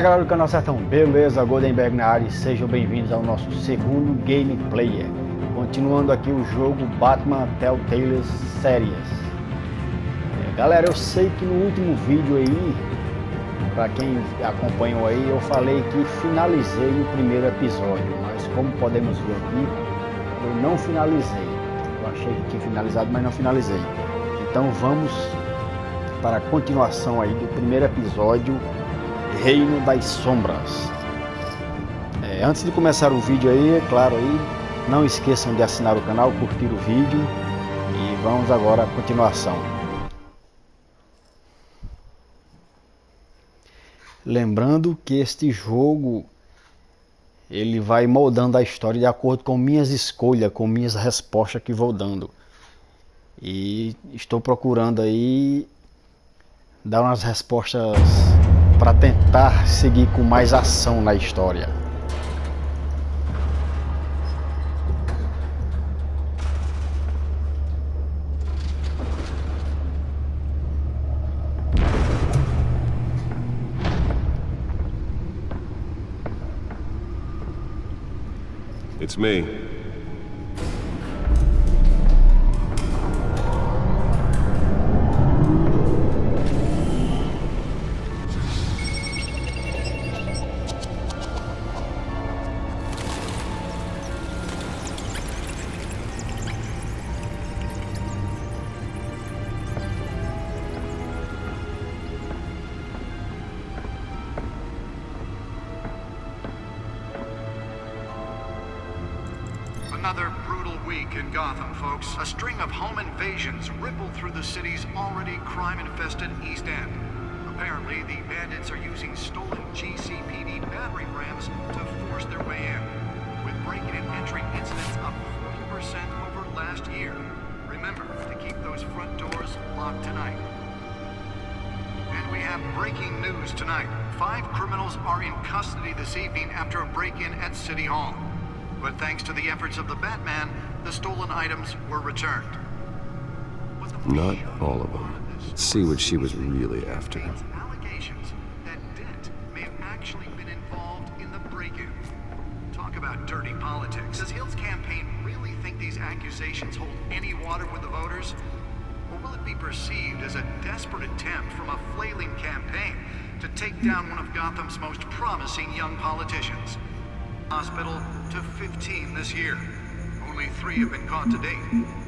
galera do canal Sertão, beleza? Goldenberg na área e sejam bem-vindos ao nosso segundo gameplay. Continuando aqui o jogo Batman Telltale Séries. Galera, eu sei que no último vídeo aí, para quem acompanhou aí, eu falei que finalizei o primeiro episódio, mas como podemos ver aqui, eu não finalizei. Eu achei que tinha finalizado, mas não finalizei. Então vamos para a continuação aí do primeiro episódio, Reino das Sombras. Antes de começar o vídeo aí, é claro aí, não esqueçam de assinar o canal, curtir o vídeo e vamos agora à continuação. Lembrando que este jogo ele vai moldando a história de acordo com minhas escolhas, com minhas respostas que vou dando. E estou procurando aí dar umas respostas para tentar seguir com mais ação na história. It's me. Another brutal week in Gotham, folks. A string of home invasions rippled through the city's already crime-infested East End. Apparently, the bandits are using stolen GCPD battering rams to force their way in, with break-in and entry incidents up 40% over last year. Remember to keep those front doors locked tonight. And we have breaking news tonight. 5 criminals are in custody this evening after a break-in at City Hall. But thanks to the efforts of the Batman, the stolen items were returned. Not all of them. Let's see what she was really after. Allegations that Dent may have actually been involved in the break-in. Talk about dirty politics. Does Hill's campaign really think these accusations hold any water with the voters? Or will it be perceived as a desperate attempt from a flailing campaign to take down one of Gotham's most promising young politicians? Hospital to 15 this year. Only 3 have been caught to date,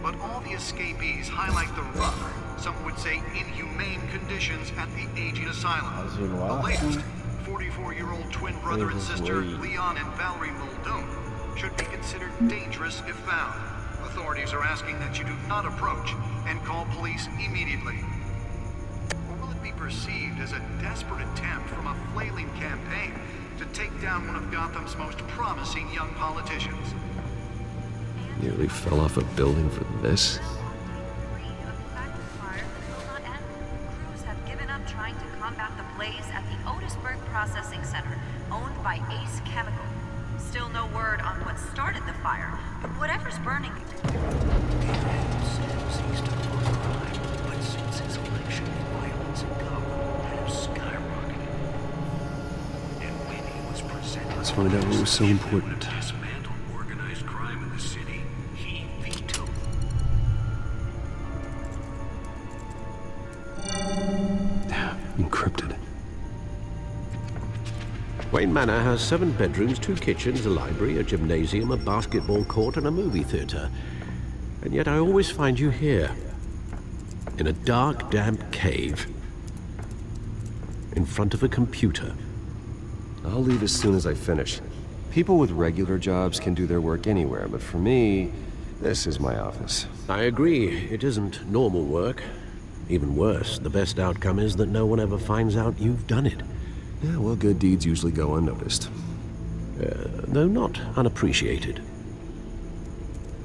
but all the escapees highlight the rough, some would say inhumane conditions at the aging asylum. The latest, 44-year-old twin brother and sister, Leon and Valerie Muldoon, should be considered dangerous if found. Authorities are asking that you do not approach and call police immediately. Or will it be perceived as a desperate attempt from a flailing campaign to take down one of Gotham's most promising young politicians? Nearly fell off a building for this? Crews have given up trying to combat the blaze at the Otisburg Processing Center, owned by Ace Chemical. Still no word on what started the fire, but whatever's burning... Ceased to look crime, but since his election, violence in Gotham has skyrocketed. Let's find out what was so important. Dismantle organized crime in the city. He vetoed. Encrypted. Wayne Manor has 7 bedrooms, 2 kitchens, a library, a gymnasium, a basketball court, and a movie theater. And yet I always find you here, in a dark, damp cave, in front of a computer. I'll leave as soon as I finish. People with regular jobs can do their work anywhere, but for me, this is my office. I agree, it isn't normal work. Even worse, the best outcome is that no one ever finds out you've done it. Yeah, well, good deeds usually go unnoticed. Though not unappreciated.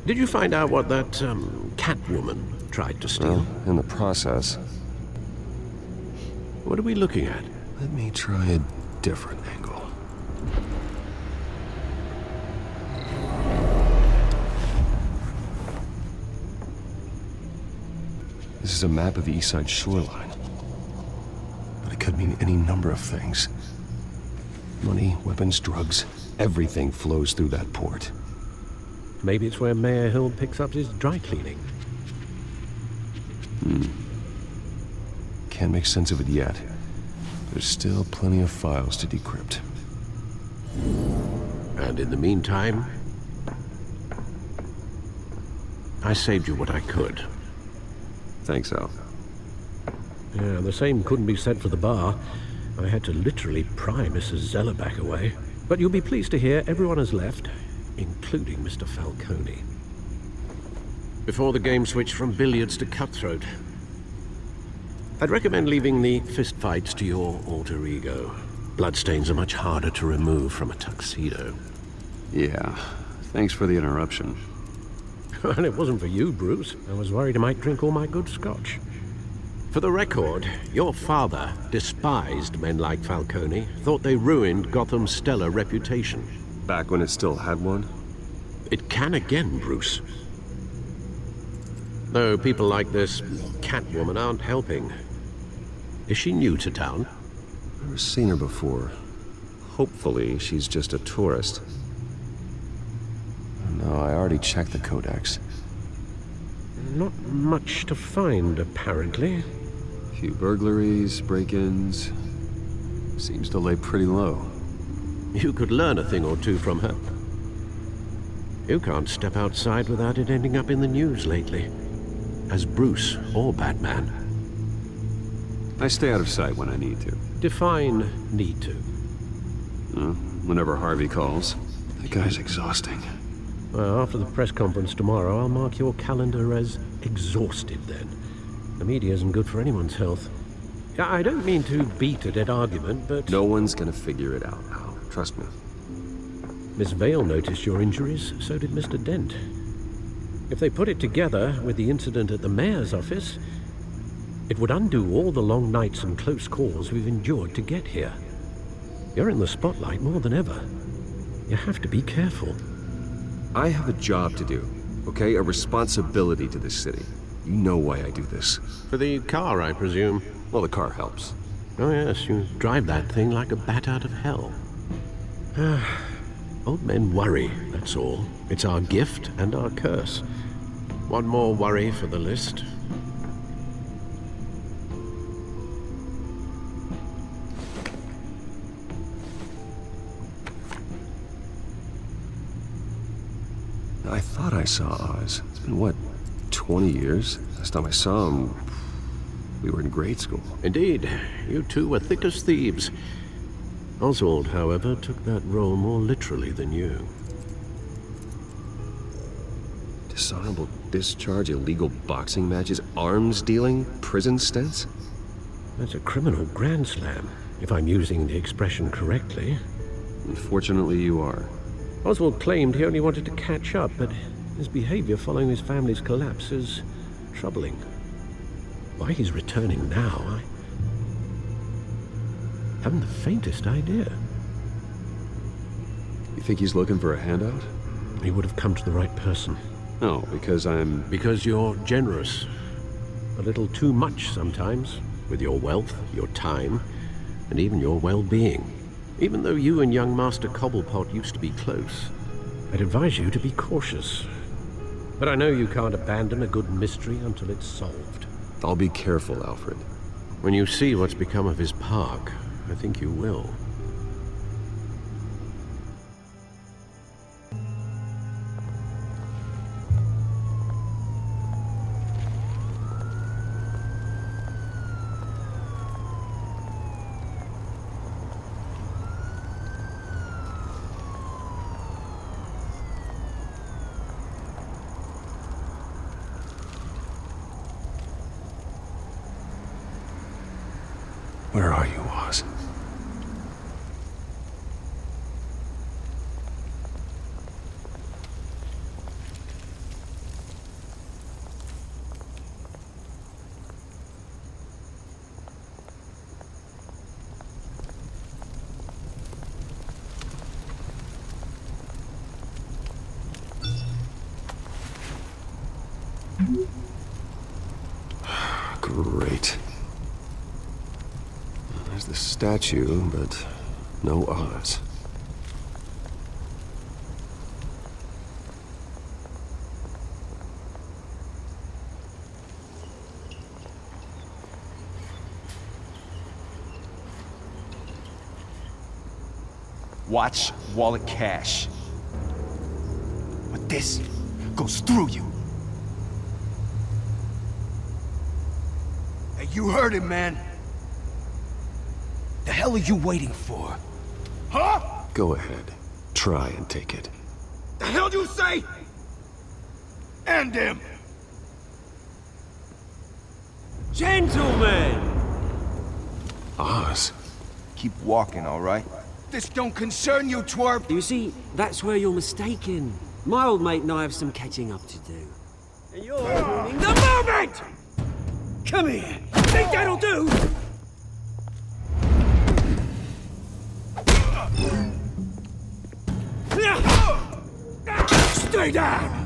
Did you find out what that, Catwoman tried to steal? Well, in the process. What are we looking at? Let me try a different angle. This is a map of the East Side shoreline. But it could mean any number of things. Money, weapons, drugs, everything flows through that port. Maybe it's where Mayor Hill picks up his dry cleaning. Can't make sense of it yet. There's still plenty of files to decrypt. And in the meantime, I saved you what I could. Thanks, Al. Yeah, the same couldn't be said for the bar. I had to literally pry Mrs. Zellerback away. But you'll be pleased to hear everyone has left, including Mr. Falcone. Before the game switched from billiards to cutthroat. I'd recommend leaving the fistfights to your alter ego. Bloodstains are much harder to remove from a tuxedo. Yeah, thanks for the interruption. And it wasn't for you, Bruce. I was worried I might drink all my good scotch. For the record, your father despised men like Falcone, thought they ruined Gotham's stellar reputation. Back when it still had one? It can again, Bruce. Though people like this Catwoman aren't helping. Is she new to town? Never seen her before. Hopefully, she's just a tourist. No, I already checked the codex. Not much to find, apparently. Few burglaries, break-ins. Seems to lay pretty low. You could learn a thing or two from her. You can't step outside without it ending up in the news lately. As Bruce or Batman. I stay out of sight when I need to. Define need to. Whenever Harvey calls. That guy's exhausting. Well, after the press conference tomorrow, I'll mark your calendar as exhausted then. The media isn't good for anyone's health. I don't mean to beat a dead argument, but... No one's gonna figure it out, Al. Trust me. Miss Vale noticed your injuries, so did Mr. Dent. If they put it together with the incident at the mayor's office, it would undo all the long nights and close calls we've endured to get here. You're in the spotlight more than ever. You have to be careful. I have a job to do, okay? A responsibility to this city. You know why I do this. For the car, I presume. Well, the car helps. Oh yes, you drive that thing like a bat out of hell. Old men worry, that's all. It's our gift and our curse. One more worry for the list. I thought I saw Oz. It's been, what, 20 years? Last time I saw him, we were in grade school. Indeed, you two were thick as thieves. Oswald, however, took that role more literally than you. Dishonorable discharge, illegal boxing matches, arms dealing, prison stints? That's a criminal grand slam, if I'm using the expression correctly. Unfortunately, you are. Oswald claimed he only wanted to catch up, but his behavior following his family's collapse is troubling. Why he's returning now, I haven't the faintest idea. You think he's looking for a handout? He would have come to the right person. No, because I'm... Because you're generous. A little too much sometimes, with your wealth, your time, and even your well-being. Even though you and young Master Cobblepot used to be close, I'd advise you to be cautious. But I know you can't abandon a good mystery until it's solved. I'll be careful, Alfred. When you see what's become of his park, I think you will. Where are you, Oz? Great. There's the statue, but No Oz. Watch wallet cash. But this goes through you. Hey, you heard it, man. The hell are you waiting for? Huh? Go ahead. Try and take it. The hell do you say? End him! Gentlemen! Oz? Keep walking, all right? This don't concern you, twerp! You see, that's where you're mistaken. My old mate and I have some catching up to do. And you're ruining the moment! Come here! Think that'll do? Stay down!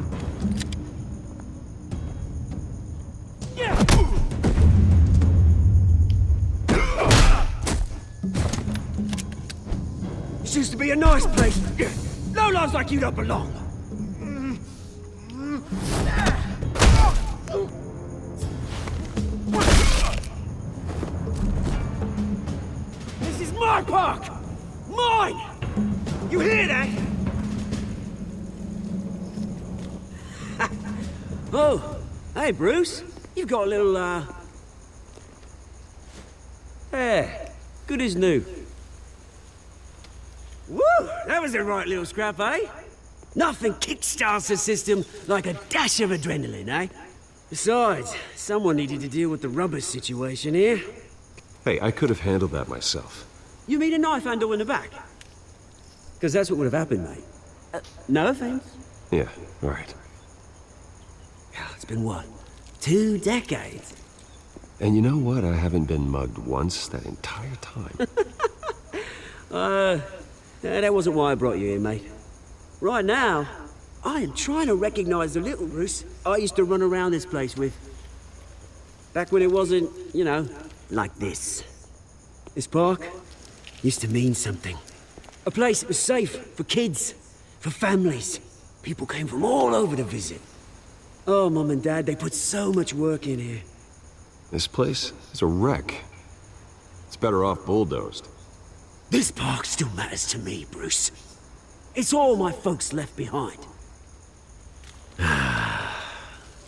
This used to be a nice place. No lives like you don't belong. This is my park! Mine! You hear that? Oh, hey Bruce. You've got a little, yeah, good as new. Woo! That was a right little scrap, eh? Nothing kickstarts the system like a dash of adrenaline, eh? Besides, someone needed to deal with the rubber situation here. Hey, I could have handled that myself. You mean a knife handle in the back? Because that's what would have happened, mate. No offense. Yeah, right. It's been what? 2 decades? And you know what? I haven't been mugged once that entire time. That wasn't why I brought you here, mate. Right now, I am trying to recognize the little Bruce I used to run around this place with. Back when it wasn't, you know, like this. This park used to mean something. A place that was safe for kids, for families. People came from all over to visit. Oh, Mum and Dad, they put so much work in here. This place is a wreck. It's better off bulldozed. This park still matters to me, Bruce. It's all my folks left behind.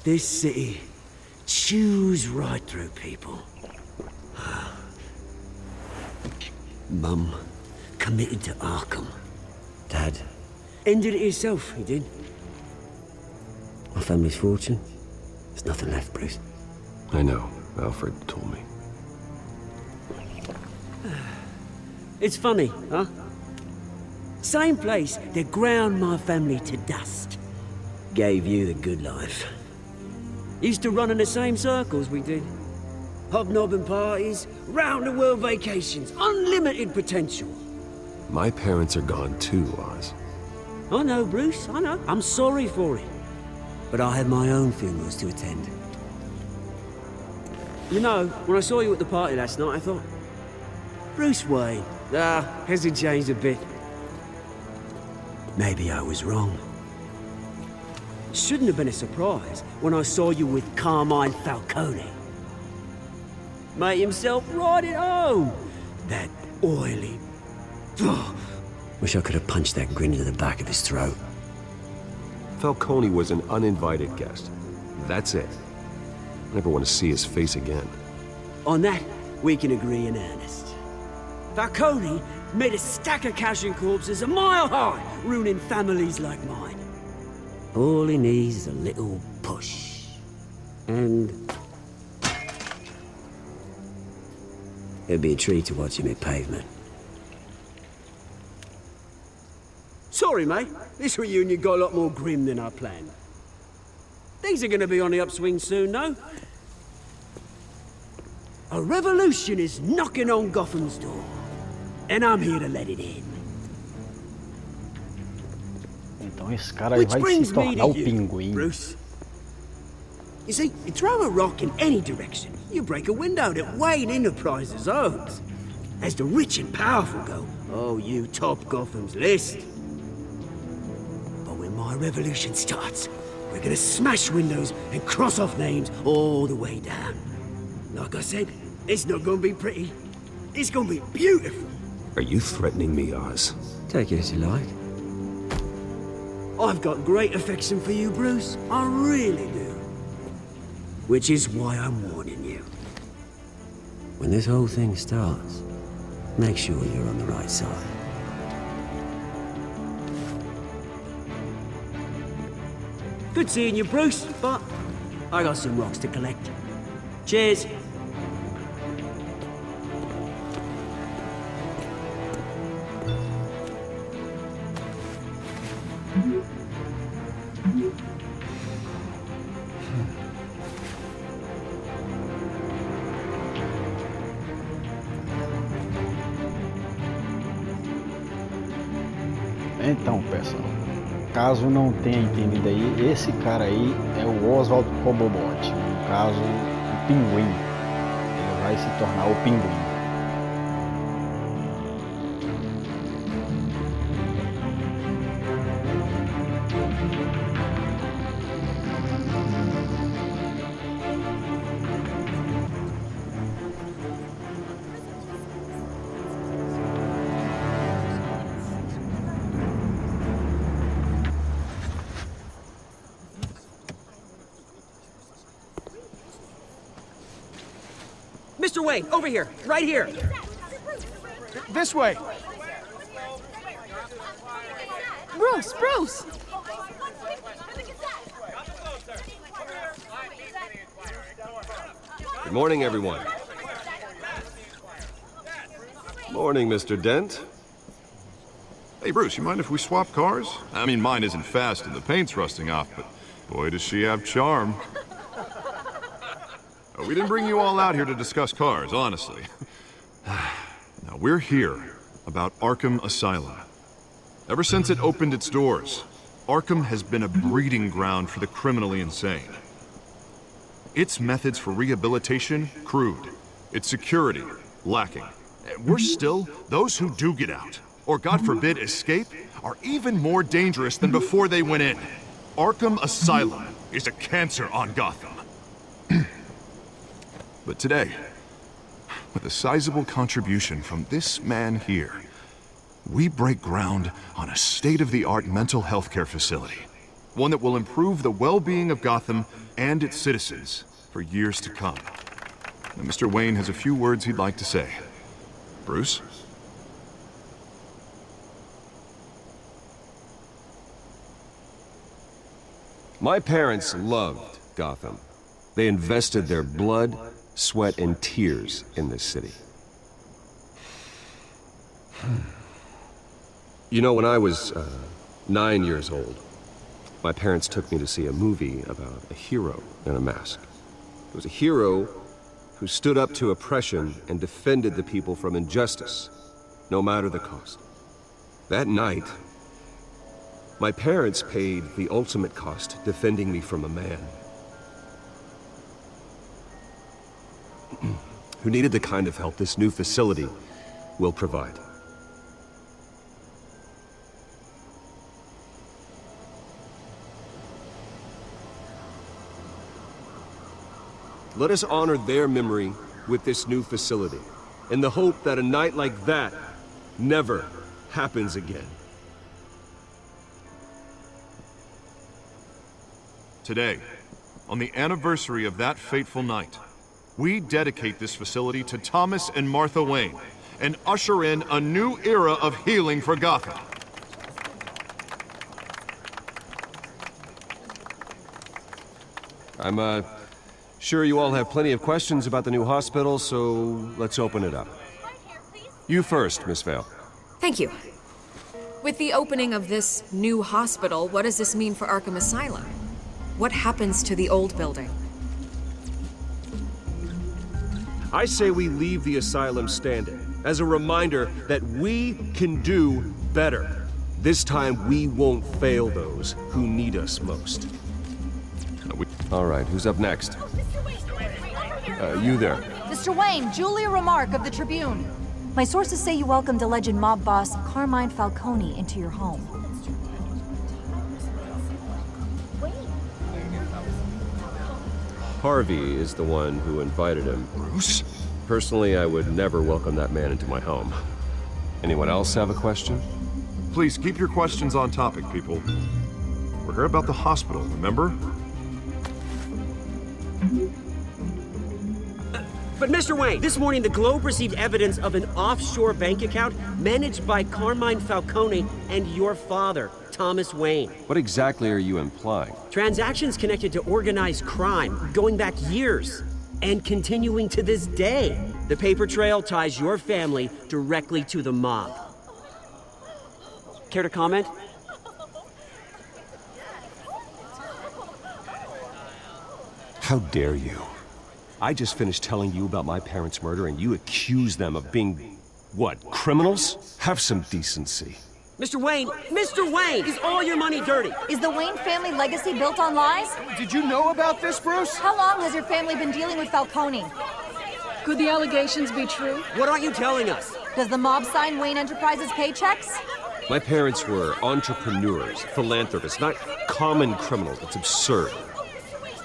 This city chews right through people. Mum committed to Arkham. Dad ended it himself, he did. My family's fortune, there's nothing left, Bruce. I know. Alfred told me. It's funny, huh? Same place that ground my family to dust. Gave you the good life. Used to run in the same circles we did. Hobnobbing parties, round-the-world vacations, unlimited potential. My parents are gone too, Oz. I know, Bruce, I know. I'm sorry for it. But I had my own funerals to attend. You know, when I saw you at the party last night, I thought, Bruce Wayne, hasn't changed a bit. Maybe I was wrong. Shouldn't have been a surprise when I saw you with Carmine Falcone. Made himself right at home. That oily... Wish I could have punched that grin into the back of his throat. Falcone was an uninvited guest. That's it. I never want to see his face again. On that, we can agree in earnest. Falcone made a stack of cash and corpses a mile high, ruining families like mine. All he needs is a little push. And... it'd be a treat to watch him hit pavement. Sorry, mate. This reunion got a lot more grim than I planned. Things are gonna be on the upswing soon, though. A revolution is knocking on Gotham's door. And I'm here to let it in. Então esse cara aí vai se tornar o Pinguim. Bruce. You see, you throw a rock in any direction, you break a window that Wayne Enterprises owns. As the rich and powerful go, oh, you top Gotham's list. But when my revolution starts, we're gonna smash windows and cross off names all the way down. Like I said, it's not gonna be pretty. It's gonna be beautiful. Are you threatening me, Oz? Take it as you like. I've got great affection for you, Bruce. I really do. Which is why I'm warning you. When this whole thing starts, make sure you're on the right side. Good seeing you, Bruce, but I got some rocks to collect. Cheers. Então, pessoal, caso não tenha entendido aí, esse cara aí é o Oswald Cobblepot, no caso, o Pinguim. Ele vai se tornar o Pinguim. Mr. Wayne, over here, right here. This way. Bruce! Good morning, everyone. Morning, Mr. Dent. Hey, Bruce, you mind if we swap cars? I mean, mine isn't fast and the paint's rusting off, but boy, does she have charm. We didn't bring you all out here to discuss cars, honestly. Now, we're here about Arkham Asylum. Ever since it opened its doors, Arkham has been a breeding ground for the criminally insane. Its methods for rehabilitation, crude. Its security, lacking. Worse still, those who do get out, or God forbid escape, are even more dangerous than before they went in. Arkham Asylum is a cancer on Gotham. But today, with a sizable contribution from this man here, we break ground on a state-of-the-art mental health care facility. One that will improve the well-being of Gotham and its citizens for years to come. Now, Mr. Wayne has a few words he'd like to say. Bruce? My parents loved Gotham. They invested their blood, sweat, and tears in this city. You know, when I was 9 years old, my parents took me to see a movie about a hero in a mask. It was a hero who stood up to oppression and defended the people from injustice, no matter the cost. That night, my parents paid the ultimate cost defending me from a man who needed the kind of help this new facility will provide. Let us honor their memory with this new facility, in the hope that a night like that never happens again. Today, on the anniversary of that fateful night, we dedicate this facility to Thomas and Martha Wayne and usher in a new era of healing for Gotham. I'm sure you all have plenty of questions about the new hospital, so let's open it up. You first, Miss Vale. Thank you. With the opening of this new hospital, what does this mean for Arkham Asylum? What happens to the old building? I say we leave the asylum standing, as a reminder that we can do better. This time we won't fail those who need us most. All right, who's up next? You there. Mr. Wayne, Julia Remark of the Tribune. My sources say you welcomed alleged mob boss Carmine Falcone into your home. Harvey is the one who invited him. Bruce? Personally, I would never welcome that man into my home. Anyone else have a question? Please keep your questions on topic, people. We're here about the hospital, remember? But Mr. Wayne, this morning the Globe received evidence of an offshore bank account managed by Carmine Falcone and your father, Thomas Wayne. What exactly are you implying? Transactions connected to organized crime going back years and continuing to this day. The paper trail ties your family directly to the mob. Care to comment? How dare you? I just finished telling you about my parents' murder and you accuse them of being, what, criminals? Have some decency. Mr. Wayne, is all your money dirty? Is the Wayne family legacy built on lies? Did you know about this, Bruce? How long has your family been dealing with Falcone? Could the allegations be true? What aren't you telling us? Does the mob sign Wayne Enterprises paychecks? My parents were entrepreneurs, philanthropists, not common criminals. It's absurd.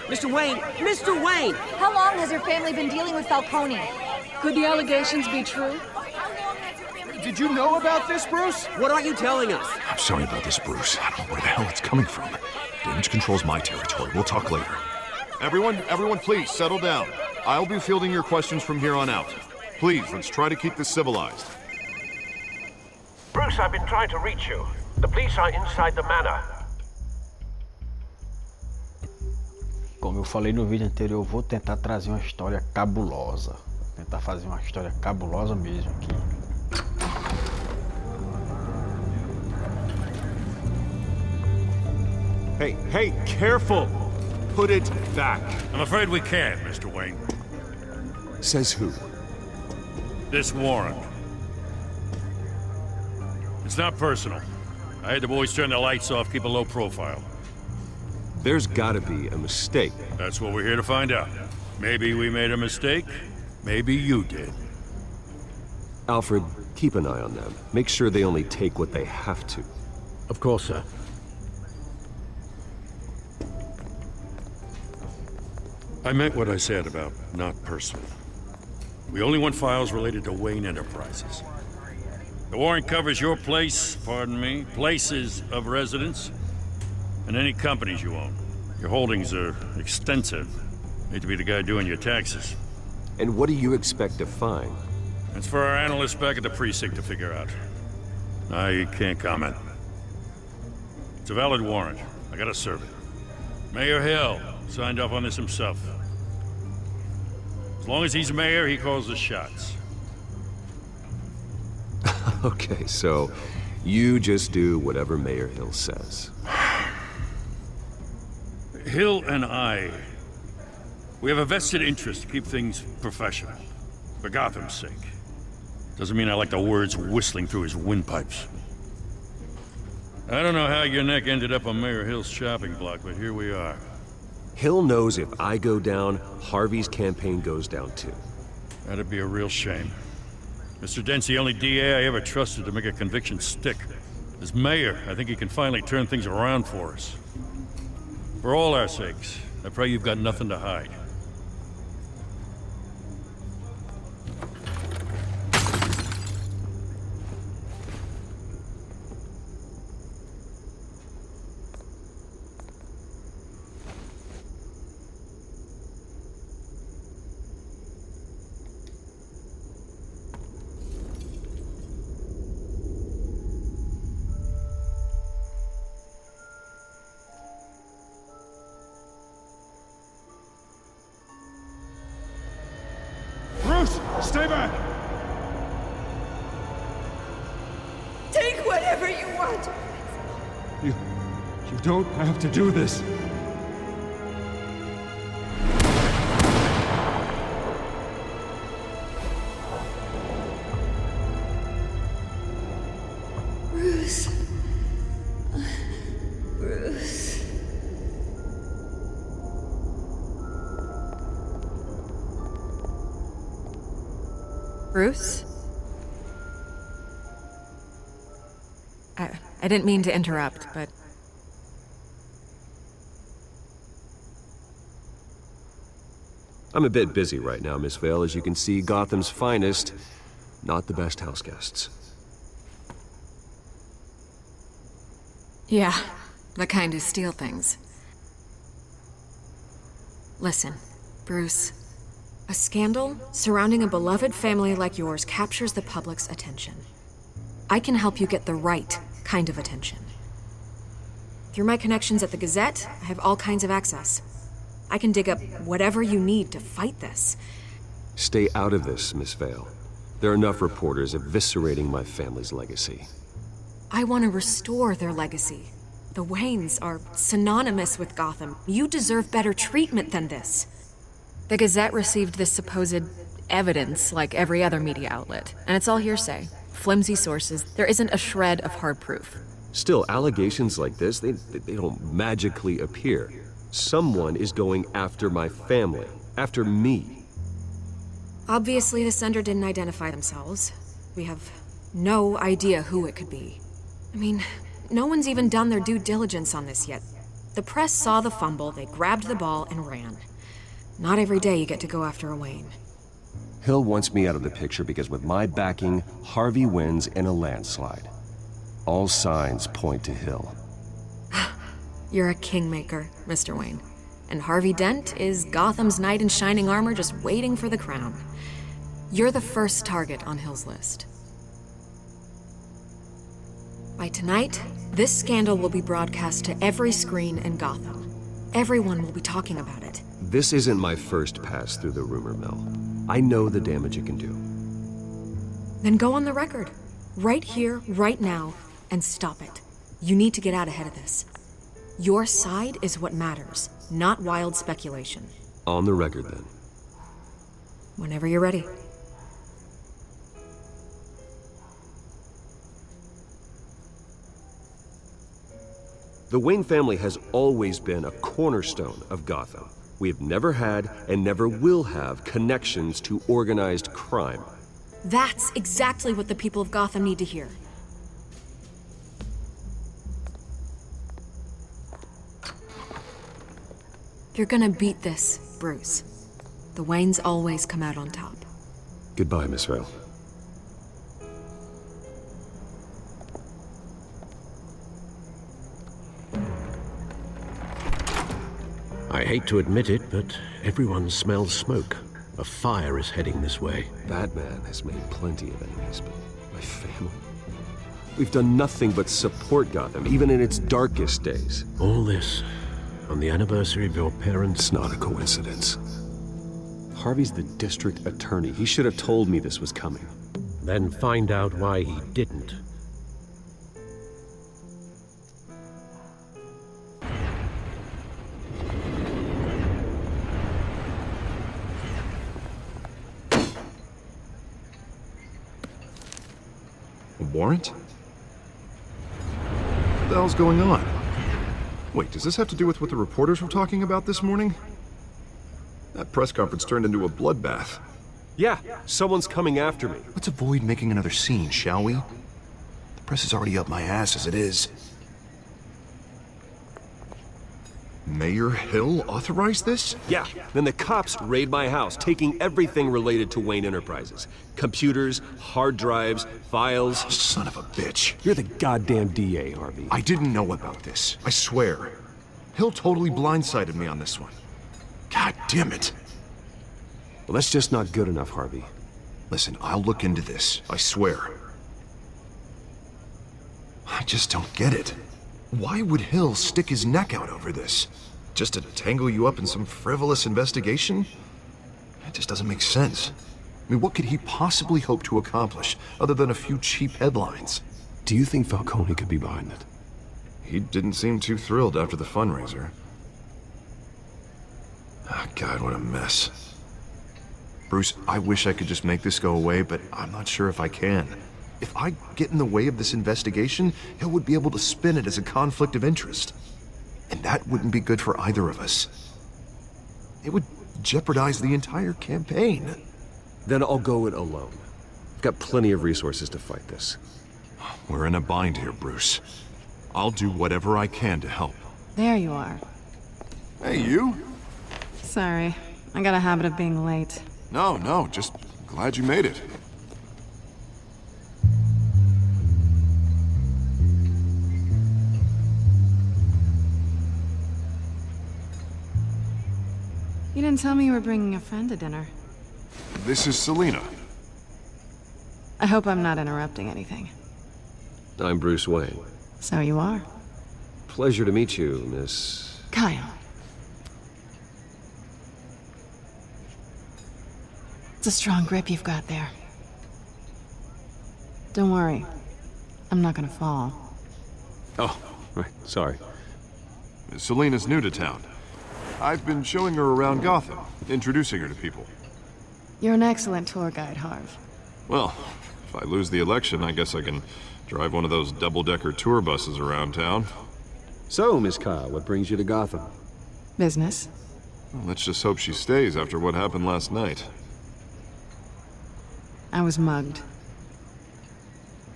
Mr. Wayne! How long has your family been dealing with Falcone? Could the allegations be true? Did you know about this, Bruce? What aren't you telling us? I'm sorry about this, Bruce. I don't know where the hell it's coming from. Damage control's my territory. We'll talk later. Everyone, please, settle down. I'll be fielding your questions from here on out. Please, let's try to keep this civilized. Bruce, I've been trying to reach you. The police are inside the manor. Como eu falei no vídeo anterior, eu vou tentar trazer uma história cabulosa. Vou tentar fazer uma história cabulosa mesmo aqui. Hey, careful! Put it back. I'm afraid we can't, Mr. Wayne. Says who? This warrant. It's not personal. I had the boys turn the lights off, keep a low profile. There's gotta be a mistake. That's what we're here to find out. Maybe we made a mistake. Maybe you did. Alfred, keep an eye on them. Make sure they only take what they have to. Of course, sir. I meant what I said about not personal. We only want files related to Wayne Enterprises. The warrant covers your place, pardon me, places of residence, and any companies you own. Your holdings are extensive. Need to be the guy doing your taxes. And what do you expect to find? It's for our analysts back at the precinct to figure out. I can't comment. It's a valid warrant. I gotta serve it. Mayor Hill signed off on this himself. As long as he's mayor, he calls the shots. Okay, so you just do whatever Mayor Hill says. Hill and I, we have a vested interest to keep things professional. For Gotham's sake. Doesn't mean I like the words whistling through his windpipes. I don't know how your neck ended up on Mayor Hill's shopping block, but here we are. Hill knows if I go down, Harvey's campaign goes down too. That'd be a real shame. Mr. Dent's the only DA I ever trusted to make a conviction stick. As mayor, I think he can finally turn things around for us. For all our sakes, I pray you've got nothing to hide. Stay back! Take whatever you want! You don't have to do this. Bruce. Bruce. Bruce? I didn't mean to interrupt, but... I'm a bit busy right now, Miss Vale. As you can see, Gotham's finest, not the best house guests. Yeah, the kind who steal things. Listen, Bruce. A scandal surrounding a beloved family like yours captures the public's attention. I can help you get the right kind of attention. Through my connections at the Gazette, I have all kinds of access. I can dig up whatever you need to fight this. Stay out of this, Miss Vale. There are enough reporters eviscerating my family's legacy. I want to restore their legacy. The Waynes are synonymous with Gotham. You deserve better treatment than this. The Gazette received this supposed evidence like every other media outlet, and it's all hearsay. Flimsy sources. There isn't a shred of hard proof. Still, allegations like this, they don't magically appear. Someone is going after my family, after me. Obviously, the sender didn't identify themselves. We have no idea who it could be. I mean, no one's even done their due diligence on this yet. The press saw the fumble, they grabbed the ball and ran. Not every day you get to go after a Wayne. Hill wants me out of the picture because with my backing, Harvey wins in a landslide. All signs point to Hill. You're a kingmaker, Mr. Wayne. And Harvey Dent is Gotham's knight in shining armor just waiting for the crown. You're the first target on Hill's list. By tonight, this scandal will be broadcast to every screen in Gotham. Everyone will be talking about it. This isn't my first pass through the rumor mill. I know the damage it can do. Then go on the record. Right here, right now, and stop it. You need to get out ahead of this. Your side is what matters, not wild speculation. On the record, then. Whenever you're ready. The Wayne family has always been a cornerstone of Gotham. We have never had and never will have connections to organized crime. That's exactly what the people of Gotham need to hear. You're gonna beat this, Bruce. The Waynes always come out on top. Goodbye, Miss Vale. I hate to admit it, but everyone smells smoke. A fire is heading this way. Batman has made plenty of enemies, but my family... We've done nothing but support Gotham, even in its darkest days. All this on the anniversary of your parents'... It's not a coincidence. Harvey's the district attorney. He should have told me this was coming. Then find out why he didn't. A warrant? What the hell's going on? Wait, does this have to do with what the reporters were talking about this morning? That press conference turned into a bloodbath. Yeah, someone's coming after me. Let's avoid making another scene, shall we? The press is already up my ass as it is. Mayor Hill authorized this? Yeah, then the cops raid my house, taking everything related to Wayne Enterprises. Computers, hard drives, files. Oh, son of a bitch. You're the goddamn DA, Harvey. I didn't know about this. I swear. Hill totally blindsided me on this one. God damn it. Well, that's just not good enough, Harvey. Listen, I'll look into this. I swear. I just don't get it. Why would Hill stick his neck out over this? Just to tangle you up in some frivolous investigation? It just doesn't make sense. I mean, what could he possibly hope to accomplish other than a few cheap headlines? Do you think Falcone could be behind it? He didn't seem too thrilled after the fundraiser. Oh, God, what a mess. Bruce, I wish I could just make this go away, but I'm not sure if I can. If I get in the way of this investigation, Hill would be able to spin it as a conflict of interest. And that wouldn't be good for either of us. It would jeopardize the entire campaign. Then I'll go it alone. I've got plenty of resources to fight this. We're in a bind here, Bruce. I'll do whatever I can to help. There you are. Hey, you? Sorry, I got a habit of being late. No, just glad you made it. You didn't tell me you were bringing a friend to dinner. This is Selina. I hope I'm not interrupting anything. I'm Bruce Wayne. So you are. Pleasure to meet you, Miss... Kyle. It's a strong grip you've got there. Don't worry. I'm not gonna fall. Oh, right, sorry. Selina's new to town. I've been showing her around Gotham, introducing her to people. You're an excellent tour guide, Harv. Well, if I lose the election, I guess I can drive one of those double-decker tour buses around town. So, Miss Kyle, what brings you to Gotham? Business. Well, let's just hope she stays after what happened last night. I was mugged.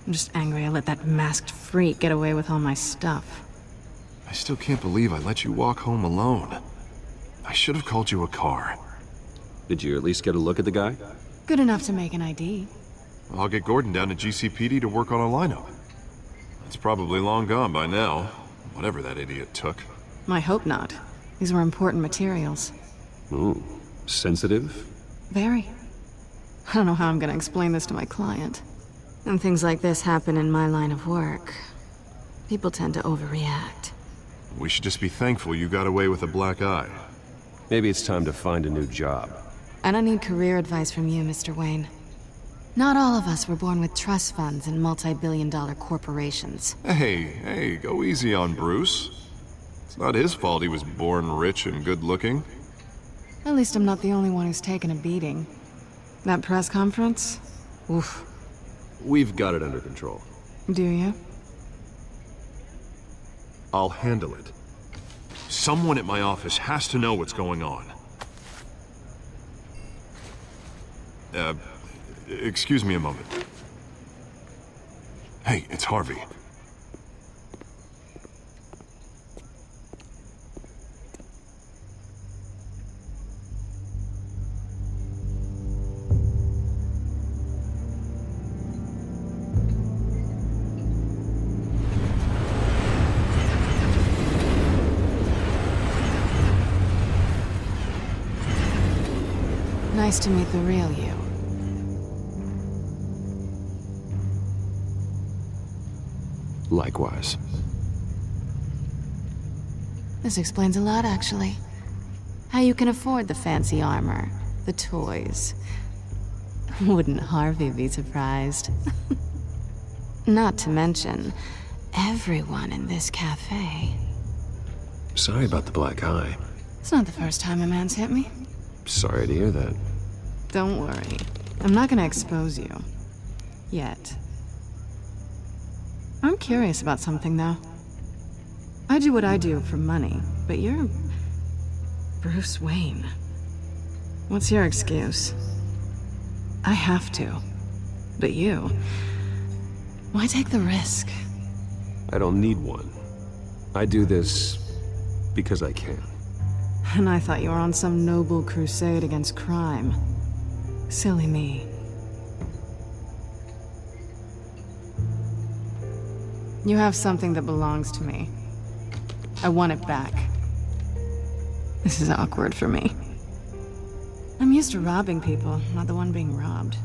I'm just angry I let that masked freak get away with all my stuff. I still can't believe I let you walk home alone. I should have called you a car. Did you at least get a look at the guy? Good enough to make an ID. I'll get Gordon down to GCPD to work on a lineup. It's probably long gone by now, whatever that idiot took. I hope not. These were important materials. Ooh, sensitive? Very. I don't know how I'm gonna explain this to my client. And things like this happen in my line of work. People tend to overreact. We should just be thankful you got away with a black eye. Maybe it's time to find a new job. And I need career advice from you, Mr. Wayne. Not all of us were born with trust funds and multi-billion-dollar corporations. Hey, go easy on Bruce. It's not his fault he was born rich and good-looking. At least I'm not the only one who's taken a beating. That press conference? Oof. We've got it under control. Do you? I'll handle it. Someone at my office has to know what's going on. Excuse me a moment. Hey, it's Harvey. Nice to meet the real you. Likewise. This explains a lot, actually. How you can afford the fancy armor, the toys. Wouldn't Harvey be surprised? Not to mention, everyone in this cafe. Sorry about the black eye. It's not the first time a man's hit me. Sorry to hear that. Don't worry. I'm not gonna expose you. Yet. I'm curious about something, though. I do what I do for money, but you're... Bruce Wayne. What's your excuse? I have to. But you... Why take the risk? I don't need one. I do this because I can. And I thought you were on some noble crusade against crime. Silly me. You have something that belongs to me. I want it back. This is awkward for me. I'm used to robbing people, not the one being robbed.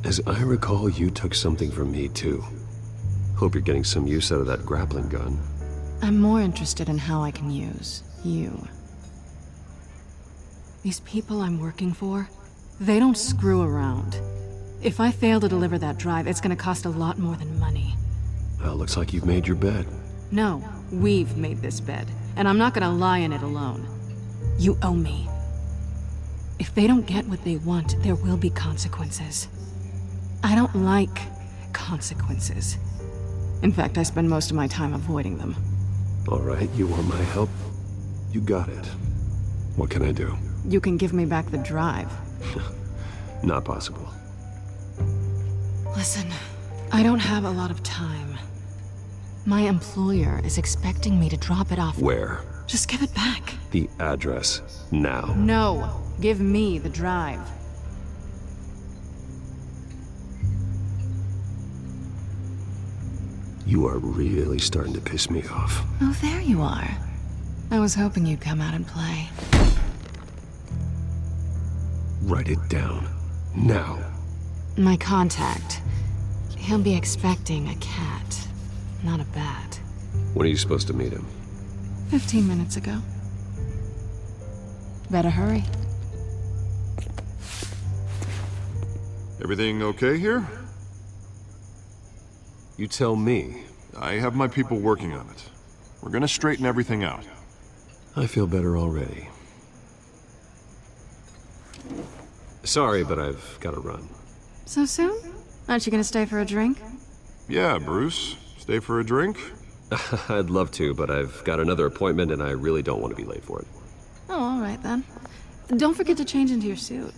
As I recall, you took something from me, too. Hope you're getting some use out of that grappling gun. I'm more interested in how I can use you. These people I'm working for, they don't screw around. If I fail to deliver that drive, it's gonna cost a lot more than money. Well, looks like you've made your bed. No, we've made this bed, and I'm not gonna lie in it alone. You owe me. If they don't get what they want, there will be consequences. I don't like consequences. In fact, I spend most of my time avoiding them. All right, you want my help? You got it. What can I do? You can give me back the drive. Not possible. Listen, I don't have a lot of time. My employer is expecting me to drop it off. Where? Just give it back. The address, now. No. Give me the drive. You are really starting to piss me off. Oh, there you are. I was hoping you'd come out and play. Write it down. Now. My contact. He'll be expecting a cat, not a bat. When are you supposed to meet him? 15 minutes ago. Better hurry. Everything okay here? You tell me. I have my people working on it. We're gonna straighten everything out. I feel better already. Sorry, but I've got to run. So soon? Aren't you gonna stay for a drink? Yeah, Bruce. Stay for a drink? I'd love to, but I've got another appointment and I really don't want to be late for it. Oh, all right then. Don't forget to change into your suit.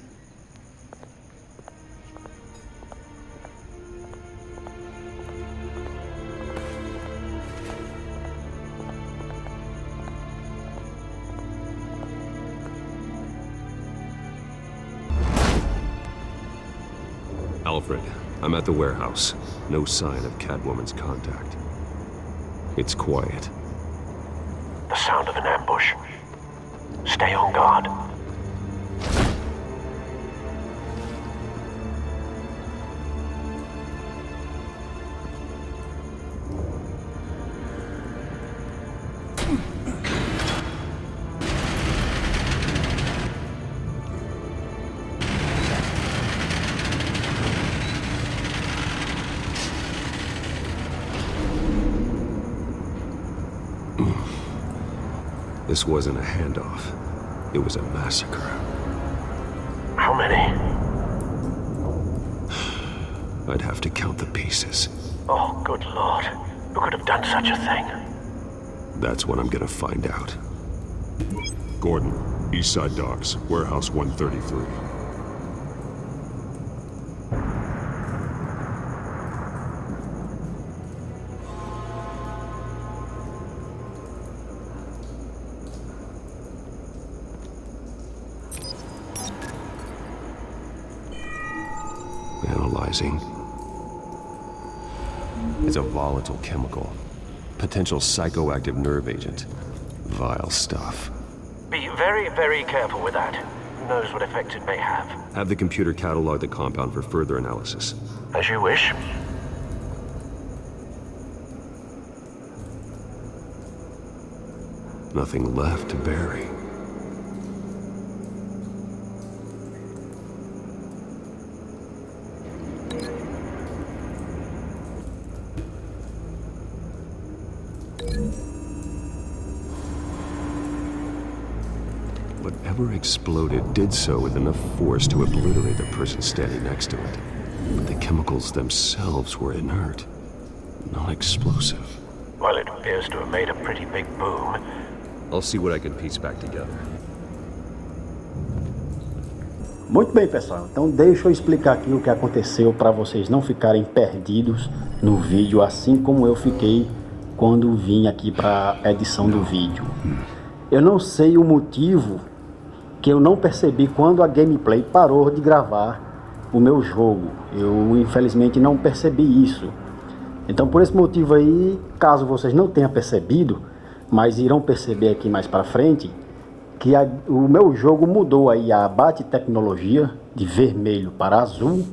Alfred, I'm at the warehouse. No sign of Catwoman's contact. It's quiet. The sound of an ambush. Stay on guard. This wasn't a handoff. It was a massacre. How many? I'd have to count the pieces. Oh, good lord. Who could have done such a thing? That's what I'm gonna find out. Gordon, Eastside Docks, Warehouse 133. Analyzing. It's a volatile chemical. Potential psychoactive nerve agent. Vile stuff. Be very, very careful with that. Who knows what effect it may have. Have the computer catalog the compound for further analysis. As you wish. Nothing left to bury. Whatever exploded did so with enough force to obliterate the person standing next to it. But the chemicals themselves were inert, not explosive. Well, it appears to have made a pretty big boom. I'll see what I can piece back together. Muito bem, pessoal. Então deixa eu explicar aqui o que aconteceu para vocês não ficarem perdidos no vídeo, assim como eu fiquei quando vim aqui para a edição do vídeo. Eu não sei o motivo que eu não percebi quando a gameplay parou de gravar o meu jogo. Eu infelizmente não percebi isso. Então por esse motivo aí, caso vocês não tenham percebido, mas irão perceber aqui mais para frente, que o meu jogo mudou aí a abate tecnologia de vermelho para azul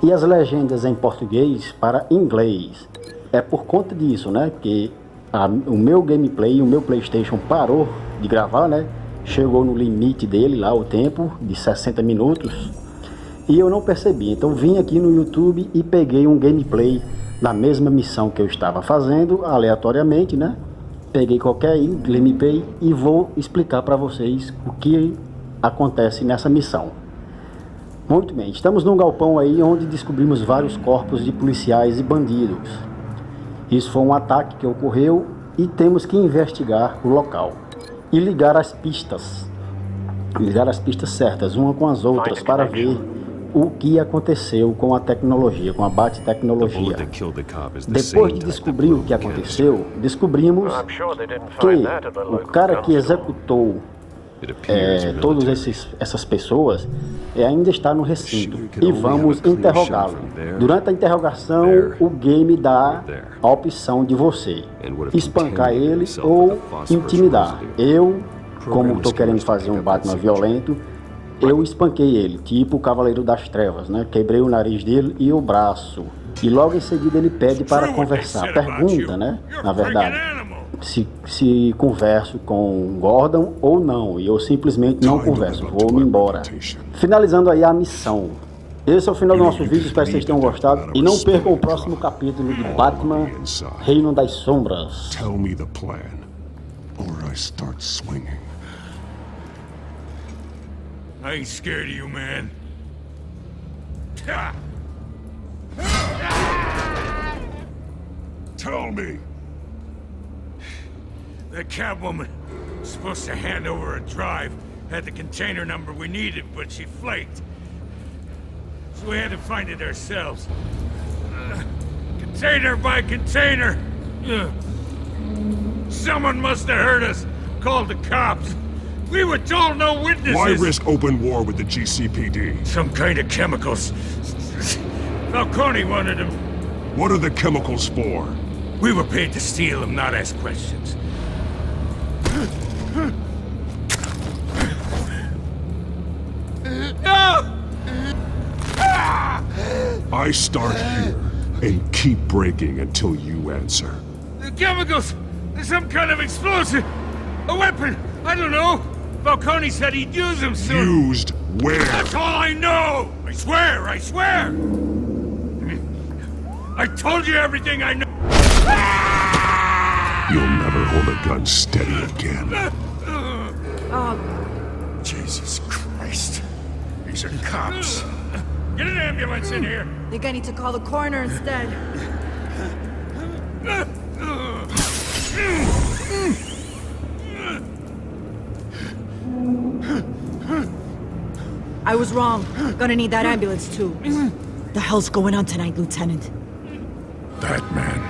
e as legendas em português para inglês. É por conta disso, né, que o meu gameplay, o meu PlayStation parou de gravar, né? Chegou no limite dele lá, o tempo de 60 minutos, e eu não percebi. Então vim aqui no YouTube e peguei um gameplay da mesma missão que eu estava fazendo, aleatoriamente, né? Peguei qualquer gameplay e vou explicar para vocês o que acontece nessa missão. Muito bem, estamos num galpão aí onde descobrimos vários corpos de policiais e bandidos. Isso foi um ataque que ocorreu e temos que investigar o local e ligar as pistas certas, uma com as outras, para ver o que aconteceu com a tecnologia, com a bate-tecnologia. Depois de descobrir o que aconteceu, descobrimos que o cara que executou todas essas pessoas ainda está no recinto e vamos interrogá-lo. Durante a interrogação, o game dá a opção de você espancar ele ou intimidar. Eu, como estou querendo fazer um Batman violento, eu espanquei ele, tipo o Cavaleiro das Trevas, né? Quebrei o nariz dele e o braço. E logo em seguida ele pede para conversar. Pergunta, né? Na verdade, se converso com Gordon ou não. E eu simplesmente não converso, vou-me embora. Finalizando aí a missão. Esse é o final do nosso vídeo, espero que vocês tenham gostado. E não percam o próximo capítulo de Batman, Reino das Sombras. Tell me the plan, or I start swinging. I ain't scared of you, man. Tell me. That Catwoman was supposed to hand over a drive, had the container number we needed, but she flaked. So we had to find it ourselves. Container by container. Someone must have heard us, called the cops. We were told no witnesses. Why risk open war with the GCPD? Some kind of chemicals. Falcone wanted them. What are the chemicals for? We were paid to steal them, not ask questions. I start here and keep breaking until you answer. The chemicals! There's some kind of explosive! A weapon! I don't know! Falcone said he'd use them soon! Used where? That's all I know! I swear! I swear! I told you everything I know! You'll never hold a gun steady again. Jesus Christ. These are cops. Get an ambulance in here! Think I need to call the coroner instead. I was wrong. Gonna need that ambulance too. The hell's going on tonight, Lieutenant? Batman.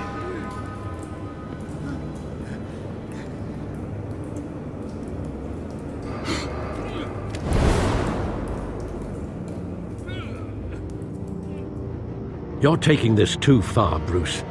You're taking this too far, Bruce.